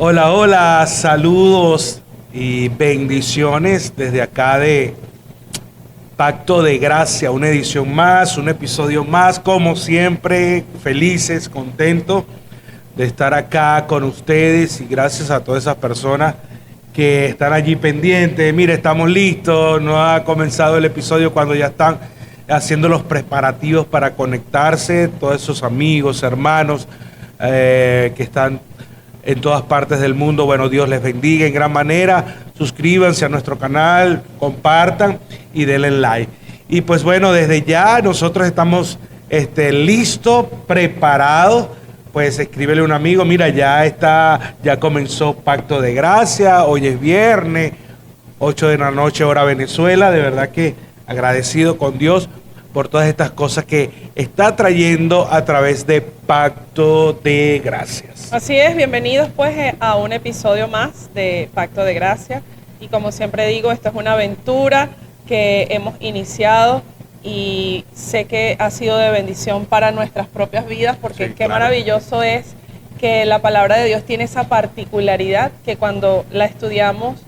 Hola, hola, saludos y bendiciones desde acá de Pacto de Gracia, una edición más, un episodio más, como siempre, felices, contentos de estar acá con ustedes y gracias a todas esas personas que están allí pendientes. Mire, estamos listos, no ha comenzado el episodio cuando ya están haciendo los preparativos para conectarse, todos esos amigos, hermanos que están en todas partes del mundo. Bueno, Dios les bendiga en gran manera. Suscríbanse a nuestro canal, compartan y denle like. Y pues bueno, desde ya nosotros estamos listos, preparados. Pues escríbele a un amigo, mira, ya comenzó Pacto de Gracia, hoy es viernes, 8 de la noche, hora Venezuela. De verdad que agradecido con Dios por todas estas cosas que está trayendo a través de Pacto de Gracias. Así es, bienvenidos pues a un episodio más de Pacto de Gracia. Y como siempre digo, esto es una aventura que hemos iniciado y sé que ha sido de bendición para nuestras propias vidas, porque Sí, qué claro. Maravilloso es que la palabra de Dios tiene esa particularidad que cuando la estudiamos,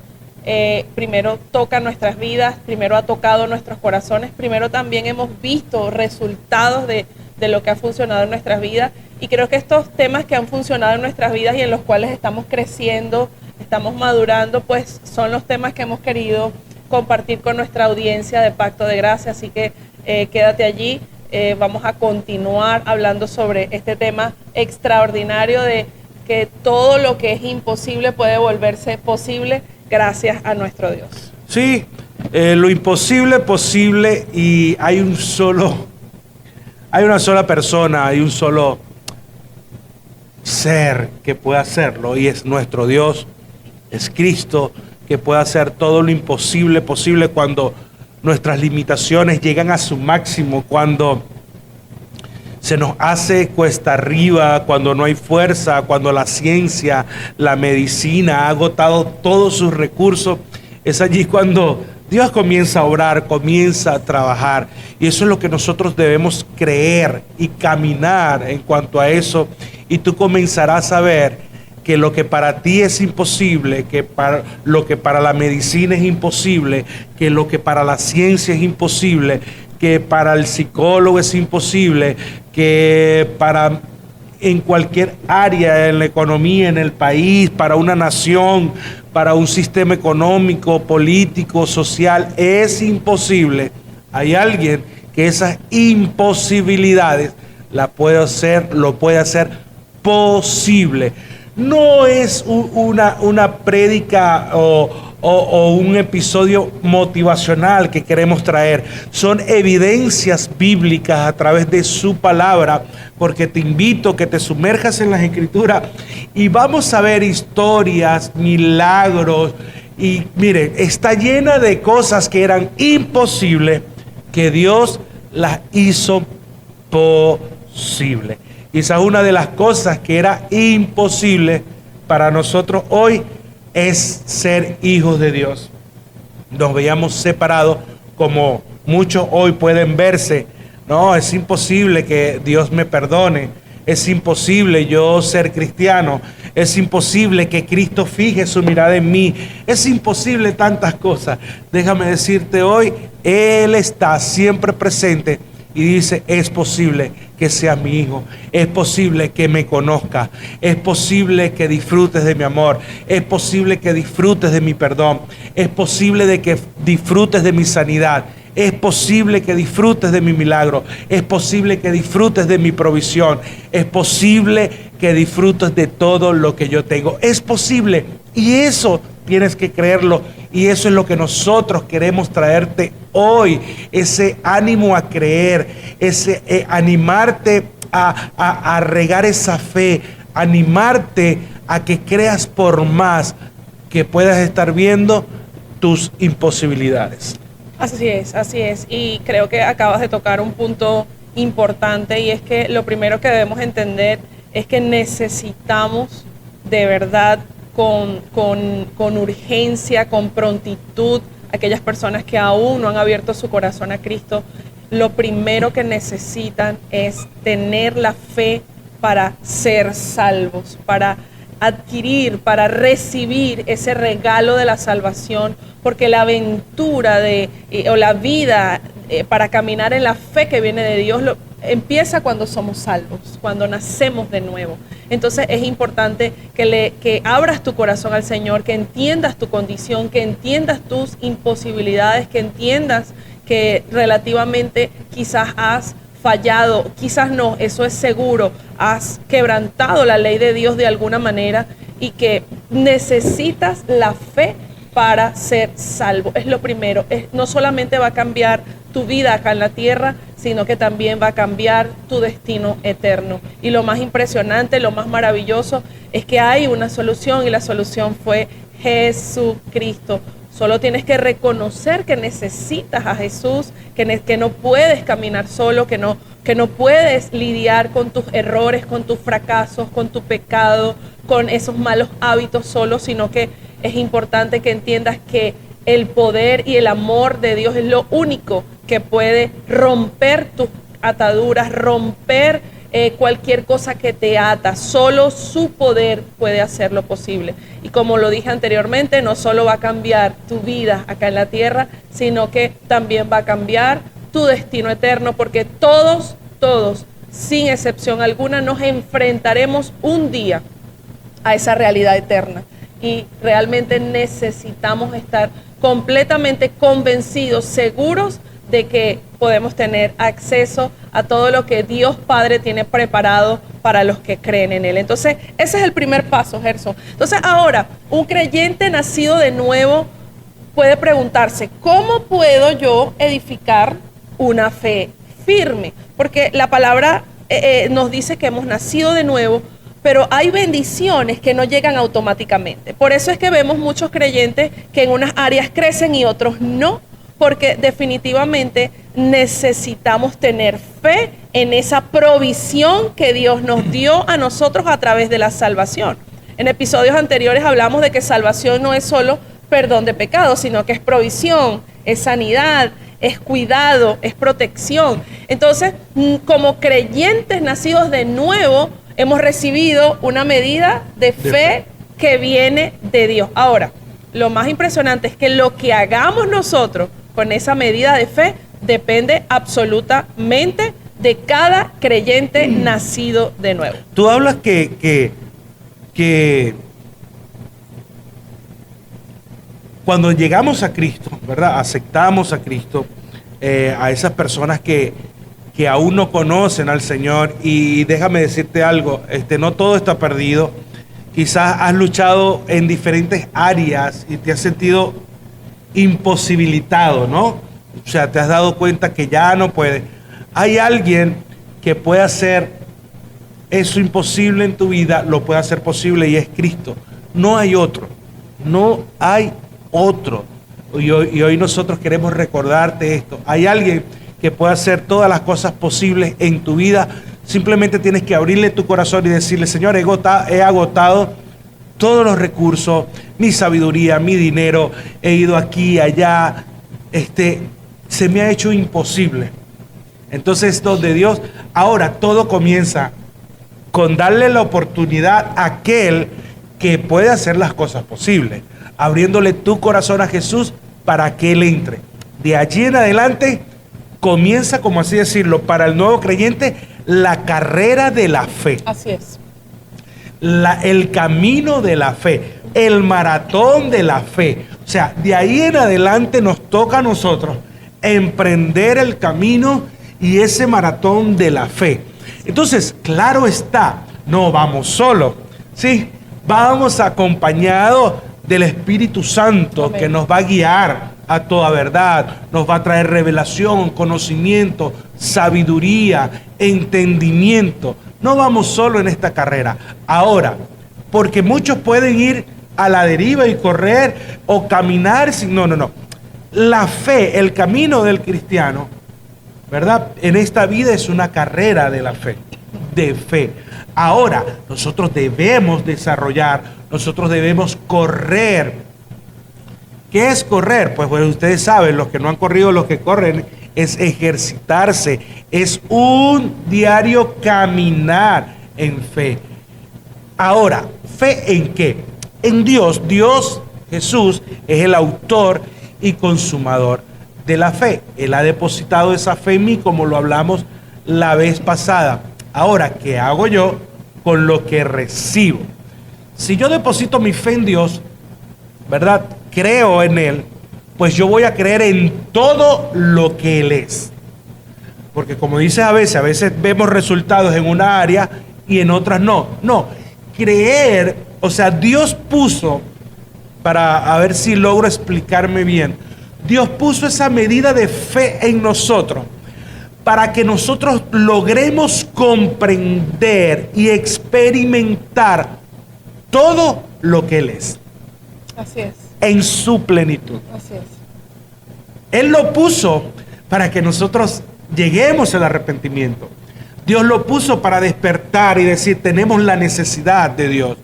primero toca nuestras vidas, primero ha tocado nuestros corazones, primero también hemos visto resultados de lo que ha funcionado en nuestras vidas. Y creo que estos temas que han funcionado en nuestras vidas y en los cuales estamos creciendo, estamos madurando, pues son los temas que hemos querido compartir con nuestra audiencia de Pacto de Gracia. Así que quédate allí, vamos a continuar hablando sobre este tema extraordinario de que todo lo que es imposible puede volverse posible gracias a nuestro Dios. Sí, lo imposible posible, y hay una sola persona, hay un solo ser que puede hacerlo, y es nuestro Dios, es Cristo, que puede hacer todo lo imposible posible cuando nuestras limitaciones llegan a su máximo, cuando se nos hace cuesta arriba, cuando no hay fuerza, cuando la ciencia, la medicina ha agotado todos sus recursos. Es allí cuando Dios comienza a obrar, comienza a trabajar. Y eso es lo que nosotros debemos creer y caminar en cuanto a eso. Y tú comenzarás a ver que lo que para ti es imposible, lo que para la medicina es imposible, que lo que para la ciencia es imposible, que para el psicólogo es imposible, que para en cualquier área, en la economía, en el país, para una nación, para un sistema económico, político, social, es imposible. Hay alguien que esas imposibilidades lo puede hacer posible. No es una prédica o un episodio motivacional que queremos traer. Son evidencias bíblicas a través de su palabra, porque te invito a que te sumerjas en las Escrituras y vamos a ver historias, milagros. Y miren, está llena de cosas que eran imposibles, que Dios las hizo posible. Y esa es una de las cosas que era imposible para nosotros hoy, es ser hijos de Dios. Nos veíamos separados, como muchos hoy pueden verse. No, es imposible que Dios me perdone. Es imposible yo ser cristiano. Es imposible que Cristo fije su mirada en mí. Es imposible tantas cosas. Déjame decirte hoy, Él está siempre presente y dice, es posible que seas mi hijo, es posible que me conozcas, es posible que disfrutes de mi amor, es posible que disfrutes de mi perdón, es posible de que disfrutes de mi sanidad, es posible que disfrutes de mi milagro, es posible que disfrutes de mi provisión, es posible que disfrutes de todo lo que yo tengo, es posible, y eso tienes que creerlo. Y eso es lo que nosotros queremos traerte hoy, ese ánimo a creer, ese animarte a regar esa fe, animarte a que creas por más, que puedas estar viendo tus imposibilidades. Así es. Y creo que acabas de tocar un punto importante, y es que lo primero que debemos entender es que necesitamos de verdad con urgencia, con prontitud, aquellas personas que aún no han abierto su corazón a Cristo, lo primero que necesitan es tener la fe para ser salvos, para adquirir, para recibir ese regalo de la salvación, porque la aventura o la vida para caminar en la fe que viene de Dios empieza cuando somos salvos, cuando nacemos de nuevo. Entonces es importante que abras tu corazón al Señor, que entiendas tu condición, que entiendas tus imposibilidades, que entiendas que relativamente quizás has fallado, quizás no, eso es seguro, has quebrantado la ley de Dios de alguna manera y que necesitas la fe para ser salvo. Es lo primero, no solamente va a cambiar tu vida acá en la tierra, sino que también va a cambiar tu destino eterno. Y lo más impresionante, lo más maravilloso es que hay una solución y la solución fue Jesucristo. Solo tienes que reconocer que necesitas a Jesús, que no puedes caminar solo, que no puedes lidiar con tus errores, con tus fracasos, con tu pecado, con esos malos hábitos solo, sino que es importante que entiendas que el poder y el amor de Dios es lo único que puede romper tus ataduras, romper cualquier cosa que te ata. Solo su poder puede hacerlo posible. Y como lo dije anteriormente, no solo va a cambiar tu vida acá en la tierra, sino que también va a cambiar tu destino eterno, porque todos, sin excepción alguna, nos enfrentaremos un día a esa realidad eterna. Y realmente necesitamos estar completamente convencidos, seguros de que podemos tener acceso a todo lo que Dios Padre tiene preparado para los que creen en Él. Entonces, ese es el primer paso, Gerson. Entonces, ahora, un creyente nacido de nuevo puede preguntarse, ¿cómo puedo yo edificar una fe firme? Porque la palabra nos dice que hemos nacido de nuevo, pero hay bendiciones que no llegan automáticamente. Por eso es que vemos muchos creyentes que en unas áreas crecen y otros no, porque definitivamente necesitamos tener fe en esa provisión que Dios nos dio a nosotros a través de la salvación. En episodios anteriores hablamos de que salvación no es solo perdón de pecados, sino que es provisión, es sanidad, es cuidado, es protección. Entonces, como creyentes nacidos de nuevo, hemos recibido una medida de fe que viene de Dios. Ahora, lo más impresionante es que lo que hagamos nosotros con esa medida de fe depende absolutamente de cada creyente nacido de nuevo. Tú hablas que cuando llegamos a Cristo, ¿verdad? Aceptamos a Cristo, a esas personas que aún no conocen al Señor, y déjame decirte algo, no todo está perdido. Quizás has luchado en diferentes áreas y te has sentido imposibilitado, ¿no? O sea, te has dado cuenta que ya no puedes. Hay alguien que puede hacer eso imposible en tu vida, lo puede hacer posible, y es Cristo. No hay otro, no hay otro. Y hoy nosotros queremos recordarte esto. Hay alguien que puede hacer todas las cosas posibles en tu vida. Simplemente tienes que abrirle tu corazón y decirle: Señor, he agotado todos los recursos, mi sabiduría, mi dinero, he ido aquí, allá, se me ha hecho imposible. Entonces, donde Dios, ahora todo comienza con darle la oportunidad a aquel que puede hacer las cosas posibles, abriéndole tu corazón a Jesús para que Él entre. De allí en adelante comienza, como así decirlo, para el nuevo creyente, la carrera de la fe. Así es. El camino de la fe, el maratón de la fe. O sea, de ahí en adelante nos toca a nosotros emprender el camino y ese maratón de la fe. Entonces, claro está, no vamos solos, ¿sí? Vamos acompañados del Espíritu Santo. Amén. Que nos va a guiar a toda verdad, nos va a traer revelación, conocimiento, sabiduría, entendimiento. No vamos solo en esta carrera. Ahora, porque muchos pueden ir a la deriva y correr o caminar sin... No. La fe, el camino del cristiano, ¿verdad? En esta vida es una carrera de la fe, de fe. Ahora, nosotros debemos desarrollar, nosotros debemos correr. ¿Qué es correr? Pues ustedes saben, los que no han corrido, los que corren, es ejercitarse, es un diario caminar en fe. Ahora, ¿fe en qué? En Dios. Dios, Jesús, es el autor y consumador de la fe. Él ha depositado esa fe en mí, como lo hablamos la vez pasada. Ahora, ¿qué hago yo con lo que recibo? Si yo deposito mi fe en Dios, ¿verdad? Creo en Él, pues yo voy a creer en todo lo que Él es. Porque como dices a veces vemos resultados en una área y en otras no. No, creer, o sea, Dios puso, para a ver si logro explicarme bien, Dios puso esa medida de fe en nosotros para que nosotros logremos comprender y experimentar todo lo que Él es. Así es. En su plenitud. Así es. Él lo puso para que nosotros lleguemos al arrepentimiento. Dios lo puso para despertar y decir, tenemos la necesidad de Dios.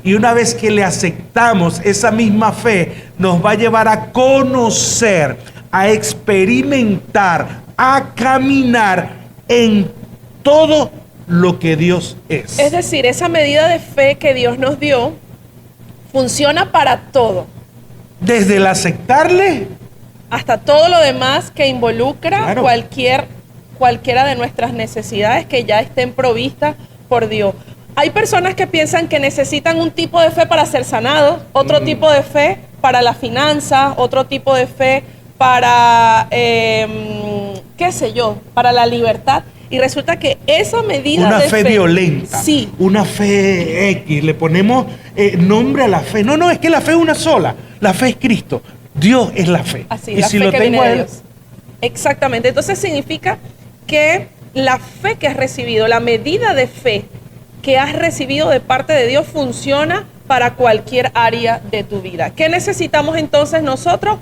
Y una vez que le aceptamos, esa misma fe nos va a llevar a conocer, a experimentar, a caminar en todo lo que Dios es. Es decir, esa medida de fe que Dios nos dio funciona para todo. Desde el aceptarle hasta todo lo demás que involucra claro, cualquiera de nuestras necesidades que ya estén provistas por Dios. Hay personas que piensan que necesitan un tipo de fe para ser sanados, otro tipo de fe para las finanzas, otro tipo de fe para, qué sé yo, para la libertad. Y resulta que esa medida una de fe violenta, sí, una fe X, le ponemos nombre a la fe. No, es que la fe es una sola. La fe es Cristo. Dios es la fe. Así, y la si fe lo que tengo viene a de Él, Dios. Exactamente. Entonces significa que la fe que has recibido, la medida de fe que has recibido de parte de Dios funciona para cualquier área de tu vida. ¿Qué necesitamos entonces nosotros?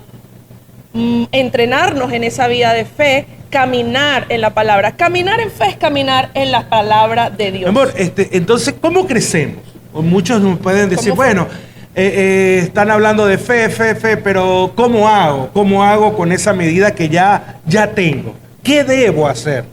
Entrenarnos en esa vida de fe, caminar en la palabra. Caminar en fe es caminar en la palabra de Dios. Amor, entonces, ¿cómo crecemos? O muchos nos pueden decir, bueno, están hablando de fe, pero ¿cómo hago? ¿Cómo hago con esa medida que ya tengo? ¿Qué debo hacer?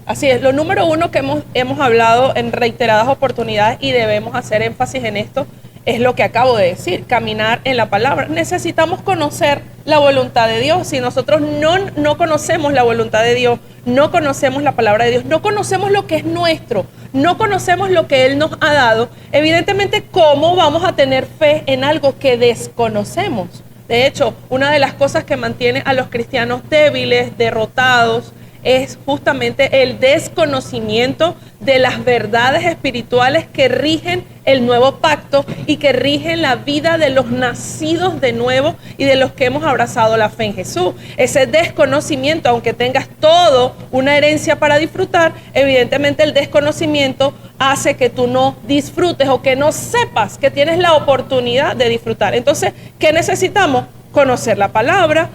Así es, lo número uno que hemos hablado en reiteradas oportunidades y debemos hacer énfasis en esto es lo que acabo de decir, caminar en la palabra. Necesitamos conocer la voluntad de Dios. Si nosotros no conocemos la voluntad de Dios, no conocemos la palabra de Dios, no conocemos lo que es nuestro, no conocemos lo que Él nos ha dado, evidentemente, ¿cómo vamos a tener fe en algo que desconocemos? De hecho, una de las cosas que mantiene a los cristianos débiles, derrotados, es justamente el desconocimiento de las verdades espirituales que rigen el nuevo pacto y que rigen la vida de los nacidos de nuevo y de los que hemos abrazado la fe en Jesús. Ese desconocimiento, aunque tengas todo una herencia para disfrutar, evidentemente el desconocimiento hace que tú no disfrutes o que no sepas que tienes la oportunidad de disfrutar. Entonces, ¿qué necesitamos? Conocer la palabra,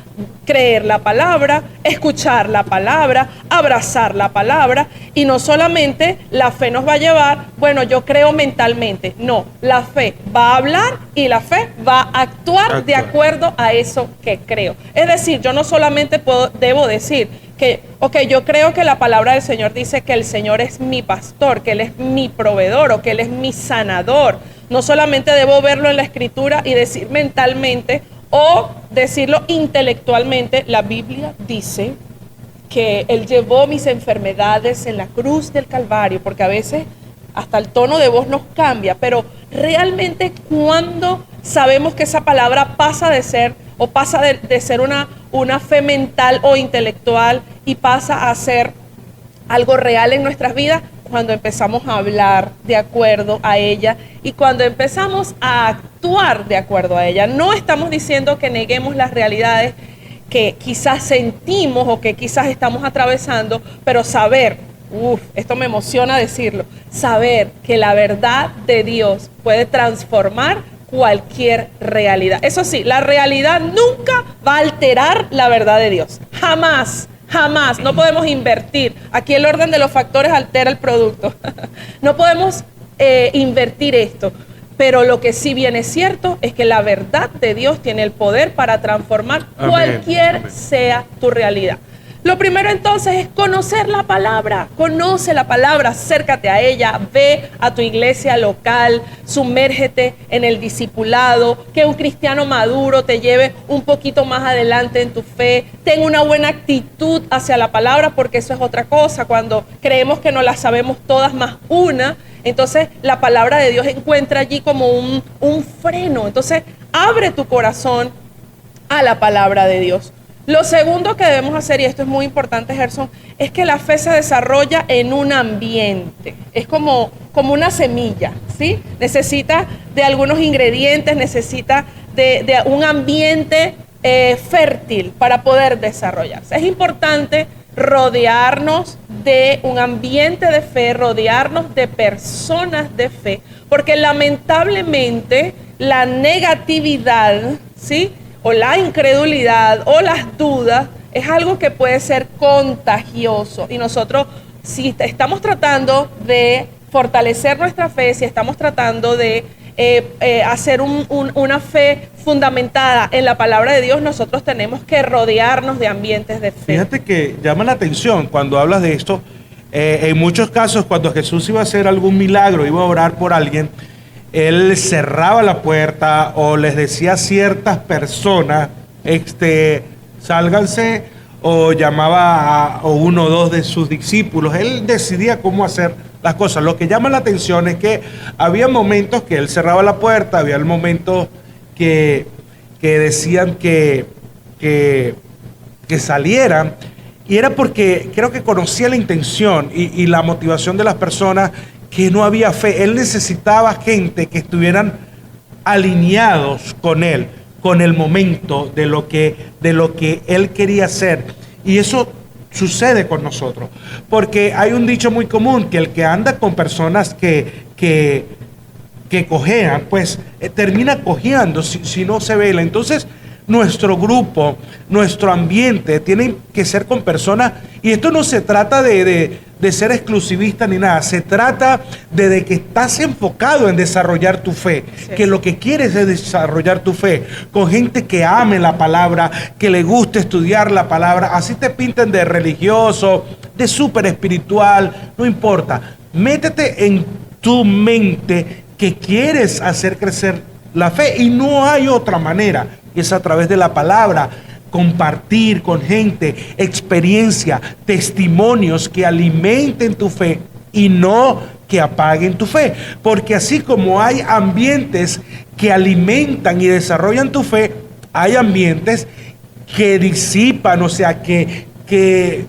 creer la palabra, escuchar la palabra, abrazar la palabra. Y no solamente la fe nos va a llevar, bueno, yo creo mentalmente. No, la fe va a hablar y la fe va a actuar de acuerdo a eso que creo. Es decir, yo no solamente debo decir que, ok, yo creo que la palabra del Señor dice que el Señor es mi pastor, que Él es mi proveedor o que Él es mi sanador. No solamente debo verlo en la Escritura y decir mentalmente, o decirlo intelectualmente. La Biblia dice que Él llevó mis enfermedades en la cruz del Calvario, porque a veces hasta el tono de voz nos cambia, pero realmente cuando sabemos que esa palabra pasa de ser una fe mental o intelectual y pasa a ser algo real en nuestras vidas, cuando empezamos a hablar de acuerdo a ella y cuando empezamos a actuar de acuerdo a ella. No estamos diciendo que neguemos las realidades que quizás sentimos o que quizás estamos atravesando, pero saber, esto me emociona decirlo, saber que la verdad de Dios puede transformar cualquier realidad. Eso sí, la realidad nunca va a alterar la verdad de Dios. Jamás. Jamás, no podemos invertir. Aquí el orden de los factores altera el producto. No podemos invertir esto. Pero lo que sí bien es cierto es que la verdad de Dios tiene el poder para transformar cualquier sea tu realidad. Lo primero entonces es conocer la palabra. Conoce la palabra, acércate a ella, ve a tu iglesia local, sumérgete en el discipulado, que un cristiano maduro te lleve un poquito más adelante en tu fe. Ten una buena actitud hacia la palabra, porque eso es otra cosa. Cuando creemos que no la sabemos todas más una, entonces la palabra de Dios encuentra allí como un freno. Entonces abre tu corazón a la palabra de Dios. Lo segundo que debemos hacer, y esto es muy importante, Gerson, es que la fe se desarrolla en un ambiente. Es como una semilla, ¿sí? Necesita de algunos ingredientes, necesita de un ambiente fértil para poder desarrollarse. Es importante rodearnos de un ambiente de fe, rodearnos de personas de fe, porque lamentablemente la negatividad, ¿sí?, o la incredulidad o las dudas es algo que puede ser contagioso. Y nosotros, si estamos tratando de fortalecer nuestra fe, si estamos tratando de hacer una fe fundamentada en la palabra de Dios, nosotros tenemos que rodearnos de ambientes de fe. Fíjate que llama la atención cuando hablas de esto. En muchos casos, cuando Jesús iba a hacer algún milagro, iba a orar por alguien, él cerraba la puerta o les decía a ciertas personas, sálganse, o llamaba a uno o dos de sus discípulos. Él decidía cómo hacer las cosas. Lo que llama la atención es que había momentos que él cerraba la puerta, había momentos que decían que salieran, y era porque creo que conocía la intención y la motivación de las personas, que no había fe. Él necesitaba gente que estuvieran alineados con él, con el momento de lo que él quería hacer. Y eso sucede con nosotros, porque hay un dicho muy común, que el que anda con personas que cojean, pues termina cojeando si no se vela. Entonces nuestro grupo, nuestro ambiente tiene que ser con personas, y esto no se trata de ser exclusivista ni nada, se trata de que estás enfocado en desarrollar tu fe, sí, que lo que quieres es desarrollar tu fe, con gente que ame la palabra, que le guste estudiar la palabra, así te pinten de religioso, de súper espiritual, no importa, métete en tu mente que quieres hacer crecer la fe, y no hay otra manera, y es a través de la palabra, compartir con gente experiencia, testimonios que alimenten tu fe y no que apaguen tu fe. Porque así como hay ambientes que alimentan y desarrollan tu fe, hay ambientes que disipan, o sea, que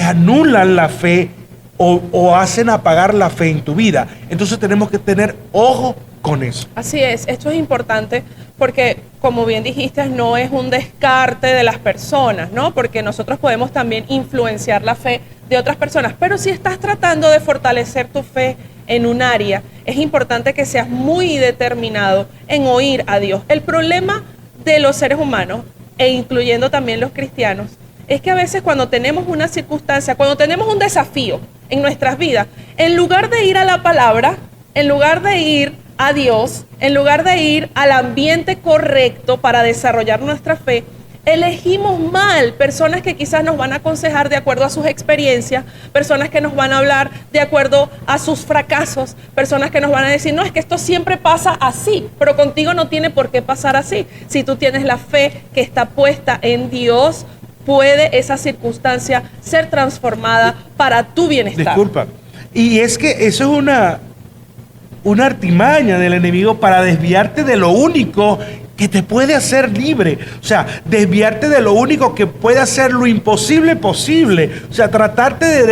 anulan la fe o hacen apagar la fe en tu vida. Entonces tenemos que tener ojo con eso. Así es, esto es importante porque, como bien dijiste, no es un descarte de las personas, ¿no? Porque nosotros podemos también influenciar la fe de otras personas, pero si estás tratando de fortalecer tu fe en un área, es importante que seas muy determinado en oír a Dios. El problema de los seres humanos, e incluyendo también los cristianos, es que a veces cuando tenemos una circunstancia, cuando tenemos un desafío en nuestras vidas, en lugar de ir a la palabra, en lugar de ir a Dios, en lugar de ir al ambiente correcto para desarrollar nuestra fe, elegimos mal personas que quizás nos van a aconsejar de acuerdo a sus experiencias, personas que nos van a hablar de acuerdo a sus fracasos, personas que nos van a decir, no, es que esto siempre pasa así, pero contigo no tiene por qué pasar así. Si tú tienes la fe que está puesta en Dios, puede esa circunstancia ser transformada para tu bienestar. Disculpa, y es que eso es una artimaña del enemigo para desviarte de lo único que te puede hacer libre. O sea, desviarte de lo único que puede hacer lo imposible posible. O sea, tratarte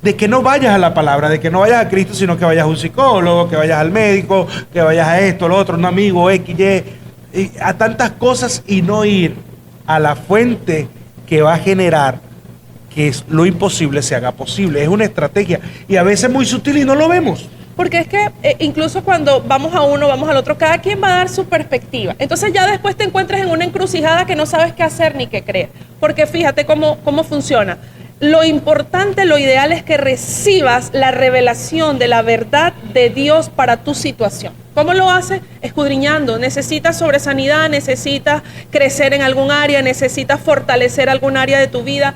de que no vayas a la palabra, de que no vayas a Cristo, sino que vayas a un psicólogo, que vayas al médico, que vayas a esto, lo otro, un amigo, X, Y, a tantas cosas, y no ir a la fuente que va a generar que es lo imposible se haga posible. Es una estrategia, y a veces muy sutil y no lo vemos. Porque es que incluso cuando vamos a uno, vamos al otro, cada quien va a dar su perspectiva. Entonces ya después te encuentras en una encrucijada que no sabes qué hacer ni qué creer. Porque fíjate cómo funciona. Lo importante, lo ideal es que recibas la revelación de la verdad de Dios para tu situación. ¿Cómo lo haces? Escudriñando. Necesitas sobre sanidad, necesitas crecer en algún área, necesitas fortalecer algún área de tu vida.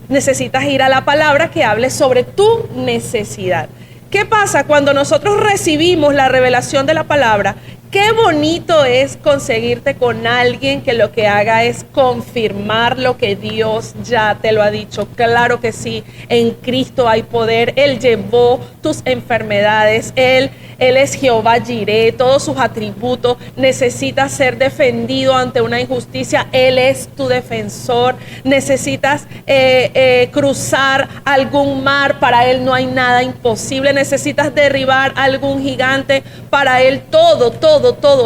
necesitas ir a la palabra que hable sobre tu necesidad. ¿Qué pasa cuando nosotros recibimos la revelación de la palabra? Qué bonito es conseguirte con alguien que lo que haga es confirmar lo que Dios ya te lo ha dicho. Claro que sí, en Cristo hay poder. Él llevó tus enfermedades, Él es Jehová Jireh, todos sus atributos. Necesitas ser defendido ante una injusticia, Él es tu defensor. Necesitas cruzar algún mar, para Él no hay nada imposible. Necesitas derribar algún gigante, para Él todo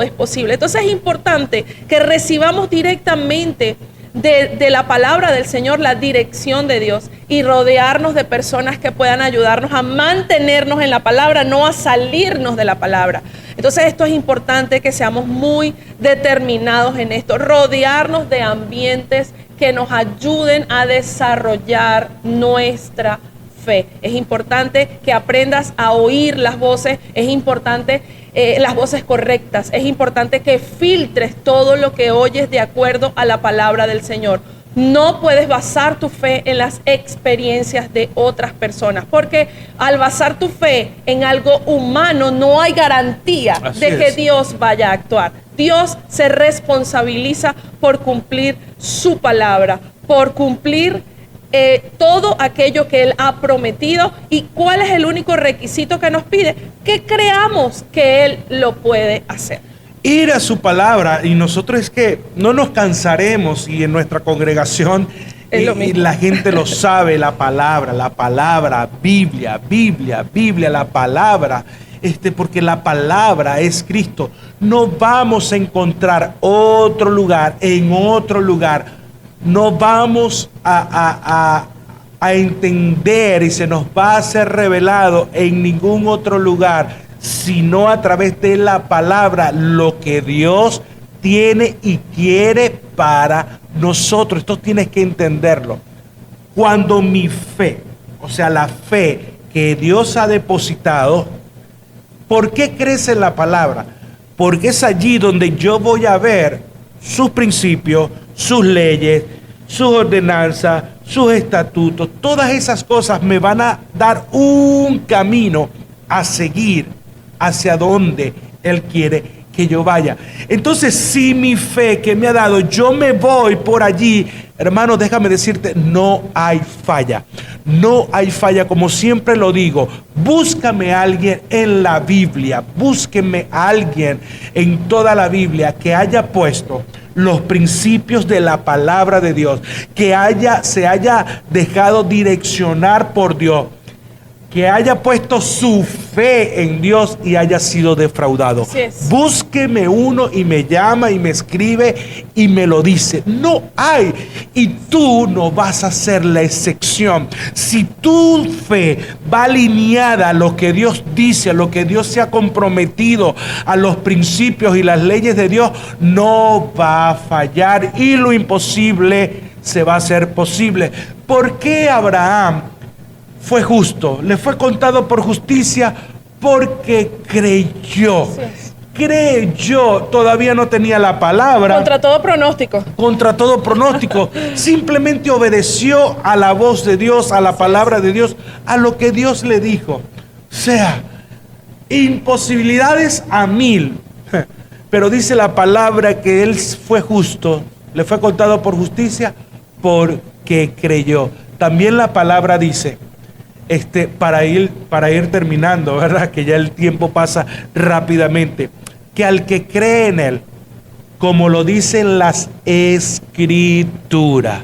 es posible. Entonces es importante que recibamos directamente de la palabra del Señor la dirección de Dios y rodearnos de personas que puedan ayudarnos a mantenernos en la palabra, no a salirnos de la palabra. Entonces esto es importante, que seamos muy determinados en esto, rodearnos de ambientes que nos ayuden a desarrollar nuestra fe. Es importante que aprendas a oír las voces, es importante las voces correctas, es importante que filtres todo lo que oyes de acuerdo a la palabra del Señor. No puedes basar tu fe en las experiencias de otras personas, porque al basar tu fe en algo humano no hay garantía de que Dios vaya a actuar. Dios se responsabiliza por cumplir su palabra, por cumplir todo aquello que Él ha prometido. ¿Y cuál es el único requisito que nos pide? Que creamos que Él lo puede hacer. Ir a su palabra, y nosotros es que no nos cansaremos, y en nuestra congregación y la gente lo sabe, la palabra, Biblia, la palabra, porque la palabra es Cristo. No vamos a encontrar otro lugar, en otro lugar. No vamos a entender, y se nos va a ser revelado en ningún otro lugar, sino a través de la palabra, lo que Dios tiene y quiere para nosotros. Esto tienes que entenderlo. Cuando mi fe, o sea, la fe que Dios ha depositado, ¿por qué crece en la palabra? Porque es allí donde yo voy a ver sus principios, sus leyes, sus ordenanzas, sus estatutos. Todas esas cosas me van a dar un camino a seguir hacia donde Él quiere que yo vaya. Entonces, si mi fe que me ha dado, yo me voy por allí, hermano, déjame decirte, no hay falla. No hay falla, como siempre lo digo. Búscame a alguien en la Biblia, búsqueme a alguien en toda la Biblia que haya puesto los principios de la palabra de Dios, que se haya dejado direccionar por Dios, que haya puesto su fe en Dios y haya sido defraudado. Búsqueme uno y me llama y me escribe y me lo dice. No hay. Y tú no vas a ser la excepción. Si tu fe va alineada a lo que Dios dice, a lo que Dios se ha comprometido, a los principios y las leyes de Dios, no va a fallar y lo imposible se va a hacer posible. ¿Por qué Abraham fue justo? Le fue contado por justicia porque creyó. Creyó, todavía no tenía la palabra. Contra todo pronóstico. Contra todo pronóstico. Simplemente obedeció a la voz de Dios, a la palabra de Dios, a lo que Dios le dijo. O sea, imposibilidades a 1000. Pero dice la palabra que él fue justo, le fue contado por justicia porque creyó. También la palabra dice, para ir terminando, ¿verdad? Que ya el tiempo pasa rápidamente. Que al que cree en Él, como lo dicen las Escrituras,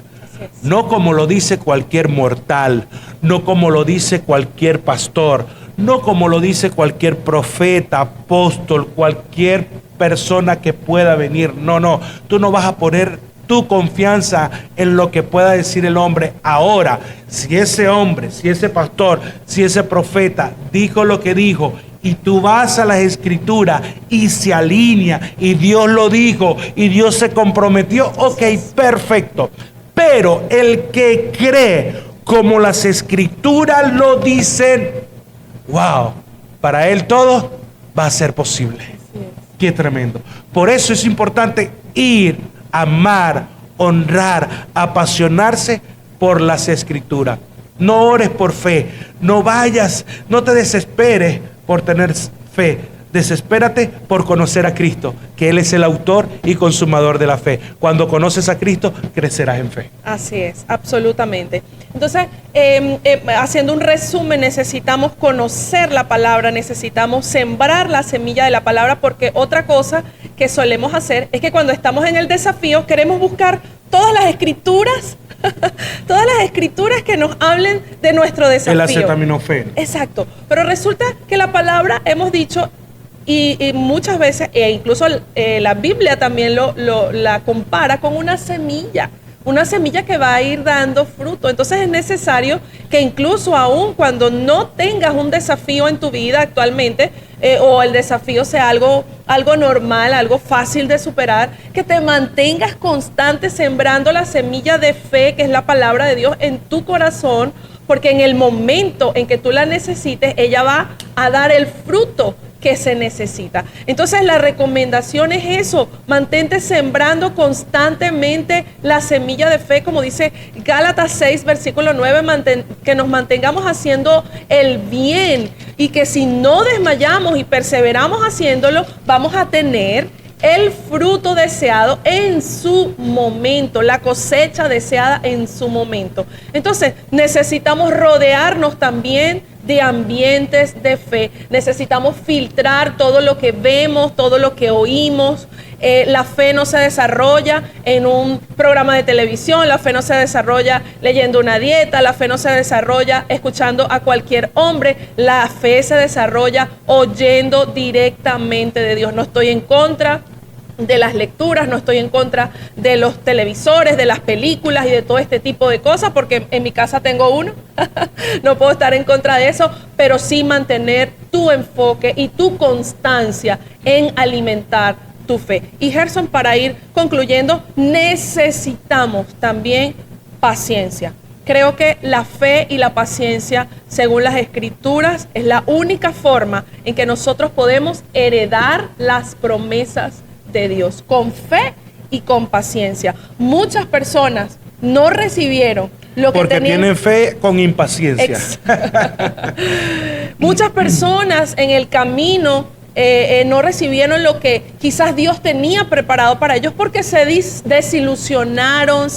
no como lo dice cualquier mortal, no como lo dice cualquier pastor, no como lo dice cualquier profeta, apóstol, cualquier persona que pueda venir. No, tú no vas a poner tu confianza en lo que pueda decir el hombre. Ahora, si ese hombre, si ese pastor, si ese profeta dijo lo que dijo, y tú vas a las Escrituras y se alinea, y Dios lo dijo, y Dios se comprometió, ok, perfecto. Pero el que cree como las Escrituras lo dicen, wow, para él todo va a ser posible. Qué tremendo. Por eso es importante ir, amar, honrar, apasionarse por las Escrituras. No ores por fe, no vayas, no te desesperes por tener fe. Desespérate por conocer a Cristo, que Él es el autor y consumador de la fe. Cuando conoces a Cristo, crecerás en fe. Así es, absolutamente. Entonces, haciendo un resumen, necesitamos conocer la palabra, necesitamos sembrar la semilla de la palabra, porque otra cosa que solemos hacer es que cuando estamos en el desafío queremos buscar todas las escrituras, todas las escrituras que nos hablen de nuestro desafío. El acetaminofén. Exacto, pero resulta que la palabra, hemos dicho, y muchas veces, e incluso la Biblia también la compara con una semilla que va a ir dando fruto. Entonces es necesario que incluso aún cuando no tengas un desafío en tu vida actualmente, o el desafío sea algo normal, algo fácil de superar, que te mantengas constante sembrando la semilla de fe, que es la palabra de Dios, en tu corazón, porque en el momento en que tú la necesites, ella va a dar el fruto que se necesita. Entonces la recomendación es eso: mantente sembrando constantemente la semilla de fe, como dice Gálatas 6, versículo 9, que nos mantengamos haciendo el bien, y que si no desmayamos y perseveramos haciéndolo, vamos a tener el fruto deseado en su momento, la cosecha deseada en su momento. Entonces necesitamos rodearnos también de ambientes de fe. Necesitamos filtrar todo lo que vemos, todo lo que oímos. La fe no se desarrolla en un programa de televisión, la fe no se desarrolla leyendo una dieta, la fe no se desarrolla escuchando a cualquier hombre, la fe se desarrolla oyendo directamente de Dios. No estoy en contra de las lecturas, no estoy en contra de los televisores, de las películas y de todo este tipo de cosas, porque en mi casa tengo uno, no puedo estar en contra de eso, pero sí mantener tu enfoque y tu constancia en alimentar tu fe. Y Gerson, para ir concluyendo, necesitamos también paciencia. Creo que la fe y la paciencia, según las Escrituras, es la única forma en que nosotros podemos heredar las promesas de Dios, con fe y con paciencia. Muchas personas no recibieron lo que porque tenían. tienen fe con impaciencia. Muchas personas en el camino no recibieron lo que quizás Dios tenía preparado para ellos, porque se desilusionaron,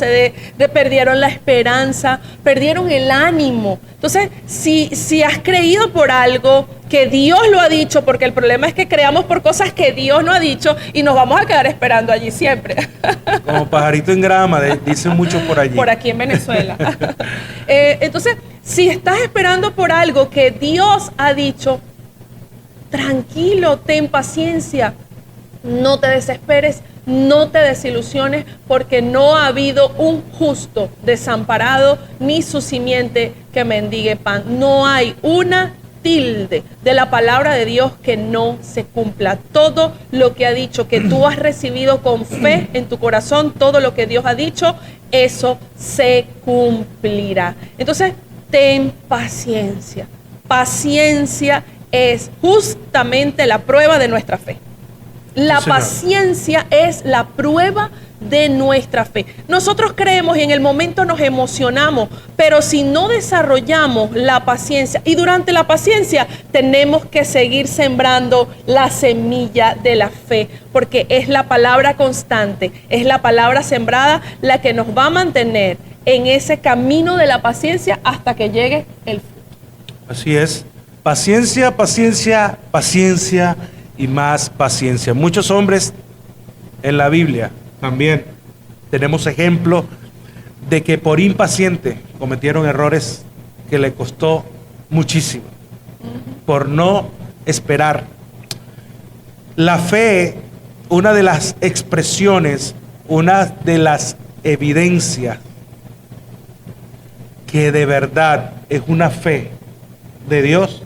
perdieron la esperanza, perdieron el ánimo. Entonces, si has creído por algo que Dios lo ha dicho, porque el problema es que creamos por cosas que Dios no ha dicho y nos vamos a quedar esperando allí siempre. Como pajarito en grama, dicen muchos por allí. Por aquí en Venezuela. Entonces, si estás esperando por algo que Dios ha dicho, tranquilo, ten paciencia, no te desesperes, no te desilusiones, porque no ha habido un justo desamparado ni su simiente que mendigue pan. No hay una tilde de la palabra de Dios que no se cumpla. Todo lo que ha dicho, que tú has recibido con fe en tu corazón, todo lo que Dios ha dicho, eso se cumplirá. Entonces, ten paciencia. Paciencia es justamente la prueba de nuestra fe. La paciencia es la prueba de nuestra fe. Nosotros creemos y en el momento nos emocionamos, pero si no desarrollamos la paciencia, y durante la paciencia tenemos que seguir sembrando la semilla de la fe, porque es la palabra constante, es la palabra sembrada la que nos va a mantener en ese camino de la paciencia hasta que llegue el fruto. Así es. Paciencia, paciencia, paciencia y más paciencia. Muchos hombres en la Biblia también tenemos ejemplos de que por impaciente cometieron errores que le costó muchísimo, por no esperar. La fe, una de las expresiones, una de las evidencias que de verdad es una fe de Dios,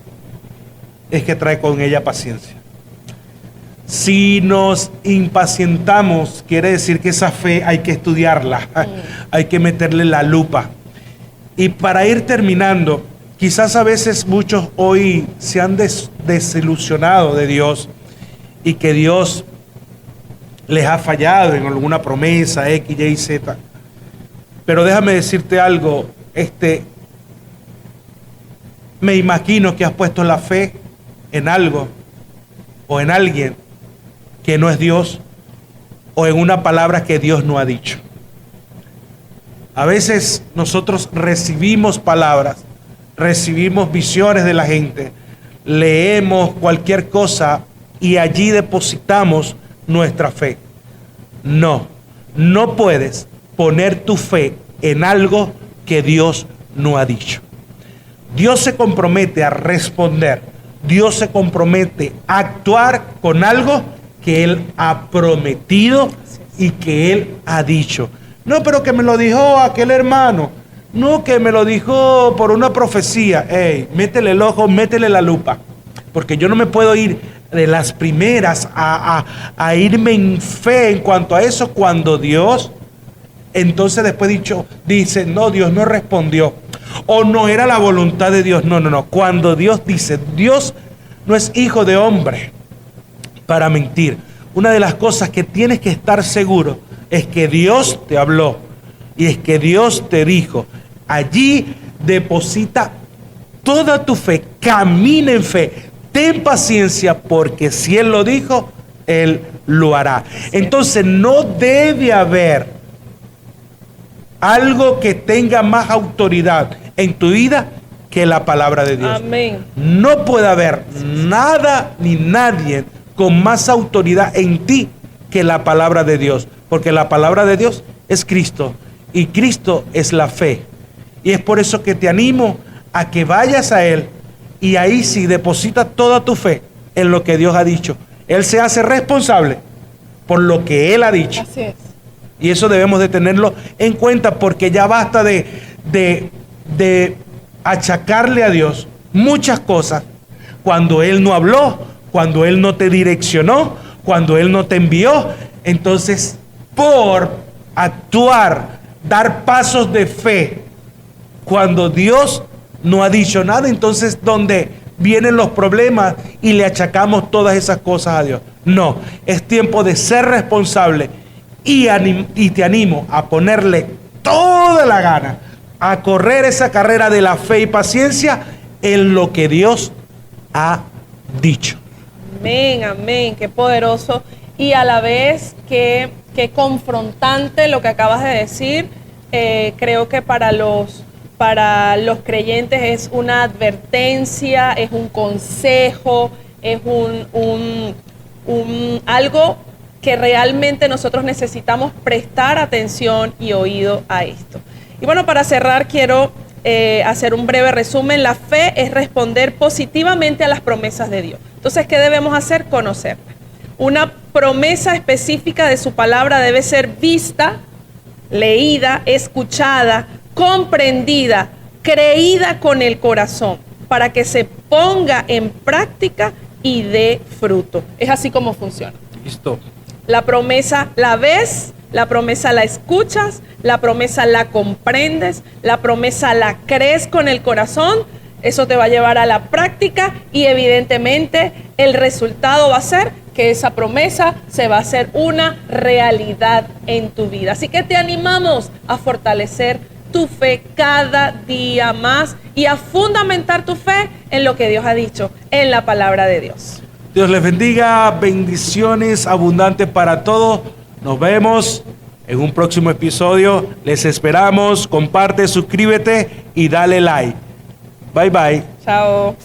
es que trae con ella paciencia. Si nos impacientamos, quiere decir que esa fe hay que estudiarla, hay que meterle la lupa. Y para ir terminando, quizás a veces muchos hoy se han desilusionado de Dios y que Dios les ha fallado en alguna promesa, X, Y, Z. Pero déjame decirte algo, me imagino que has puesto la fe en algo o en alguien que no es Dios o en una palabra que Dios no ha dicho. A veces nosotros recibimos palabras, recibimos visiones de la gente, leemos cualquier cosa y allí depositamos nuestra fe. No, no puedes poner tu fe en algo que Dios no ha dicho. Dios se compromete a responder, Dios se compromete a actuar con algo que Él ha prometido y que Él ha dicho. No, pero que me lo dijo aquel hermano, no, que me lo dijo por una profecía. Ey, métele el ojo, métele la lupa, porque yo no me puedo ir de las primeras a irme en fe en cuanto a eso cuando Dios, entonces después dice, no, Dios no respondió o no era la voluntad de Dios. No, cuando Dios dice, Dios no es hijo de hombre para mentir. Una de las cosas que tienes que estar seguro es que Dios te habló y es que Dios te dijo. Allí deposita toda tu fe, camina en fe, ten paciencia, porque si Él lo dijo, Él lo hará. Entonces no debe haber algo que tenga más autoridad en tu vida que la palabra de Dios. Amén. No puede haber nada ni nadie con más autoridad en ti que la palabra de Dios, porque la palabra de Dios es Cristo y Cristo es la fe. Y es por eso que te animo a que vayas a Él y ahí sí deposita toda tu fe en lo que Dios ha dicho. Él se hace responsable por lo que Él ha dicho. Así es. Y eso debemos de tenerlo en cuenta, porque ya basta de achacarle a Dios muchas cosas cuando Él no habló, cuando Él no te direccionó, cuando Él no te envió. Entonces, por actuar, dar pasos de fe, cuando Dios no ha dicho nada, entonces ¿dónde vienen los problemas y le achacamos todas esas cosas a Dios? No, es tiempo de ser responsable y te animo a ponerle toda la gana a correr esa carrera de la fe y paciencia en lo que Dios ha dicho. Amén, amén, qué poderoso y a la vez qué confrontante lo que acabas de decir. Creo que para los creyentes es una advertencia, es un consejo, es algo que realmente nosotros necesitamos prestar atención y oído a esto. Y bueno, para cerrar quiero hacer un breve resumen. La fe es responder positivamente a las promesas de Dios. Entonces, ¿qué debemos hacer? Conocerla. Una promesa específica de su palabra debe ser vista, leída, escuchada, comprendida, creída con el corazón, para que se ponga en práctica y dé fruto. Es así como funciona. Listo. La promesa la ves, la promesa la escuchas, la promesa la comprendes, la promesa la crees con el corazón. Eso te va a llevar a la práctica y evidentemente el resultado va a ser que esa promesa se va a hacer una realidad en tu vida. Así que te animamos a fortalecer tu fe cada día más y a fundamentar tu fe en lo que Dios ha dicho, en la palabra de Dios. Dios les bendiga, bendiciones abundantes para todos. Nos vemos en un próximo episodio. Les esperamos. Comparte, suscríbete y dale like. Bye bye. Chao.